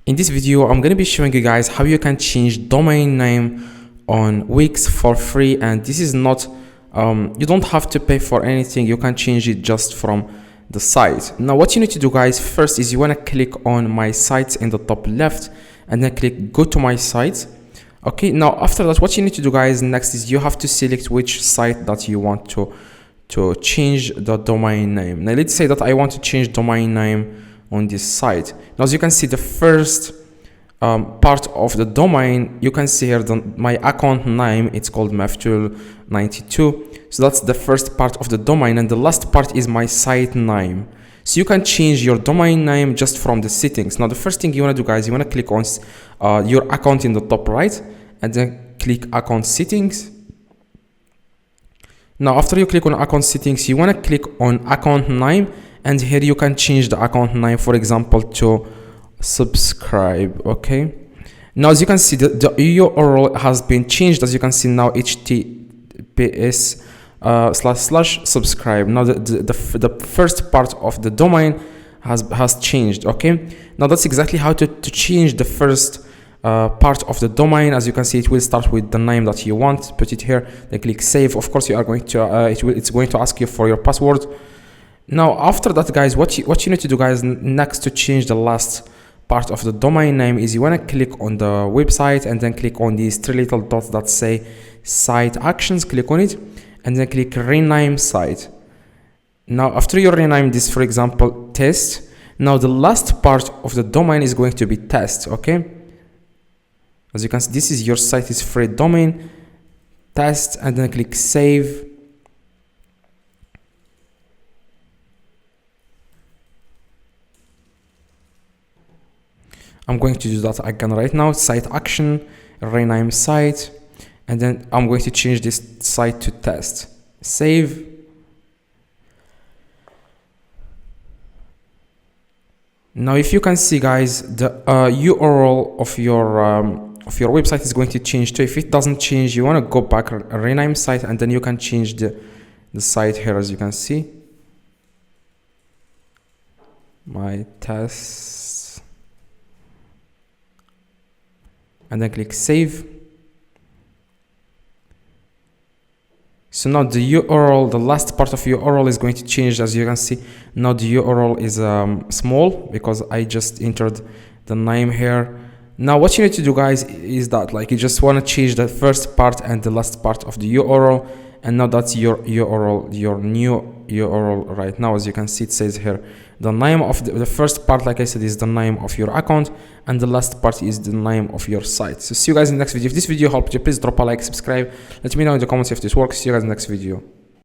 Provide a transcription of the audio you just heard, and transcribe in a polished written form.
In this video, I'm going to be showing you guys how you can change domain name on Wix for free, and this is not you don't have to pay for anything. You can change it just from the site. Now what you need to do, guys, first is you want to click on my sites in the top left and then click go to my site. Okay, now after that, what you need to do, guys, next is you have to select which site that you want to change the domain name. Now let's say that I want to change domain name on this site. Now as you can see, the first part of the domain, you can see here my account name, it's called Meftool92. So that's the first part of the domain, and the last part is my site name. So you can change your domain name just from the settings. Now the first thing you want to do, guys, you want to click on your account in the top right and then click account settings. Now after you click on account settings, you want to click on account name, and here you can change the account name, for example, to subscribe. Okay, now as you can see, the URL has been changed. As you can see now, https / subscribe. Now the first part of the domain has changed. Okay, now that's exactly how to change the first part of the domain. As you can see, it will start with the name that you want. Put it here, then click save. Of course, you are going to it's going to ask you for your password. Now after that, guys, what you need to do, guys, next to change the last part of the domain name is you want to click on the website and then click on these three little dots that say site actions. Click on it and then click rename site. Now after you rename this, for example, test, now the last part of the domain is going to be test. Okay, as you can see, this is your site is free domain test, and then click save. I'm going to do that again right now. Site action, rename site, and then I'm going to change this site to test. Save. Now if you can see, guys, the URL of your website is going to change too. If it doesn't change, you want to go back, rename site, and then you can change the site here. As you can see, my test, and then click save. So now the URL, the last part of URL is going to change. As you can see, now the URL is small because I just entered the name here. Now what you need to do, guys, is that you just want to change the first part and the last part of the URL, and now that's your URL, your new URL right now. As you can see, it says here the name of the first part, like I said, is the name of your account, and the last part is the name of your site. So see you guys in the next video. If this video helped you, please drop a like, subscribe, let me know in the comments if this works. See you guys in the next video.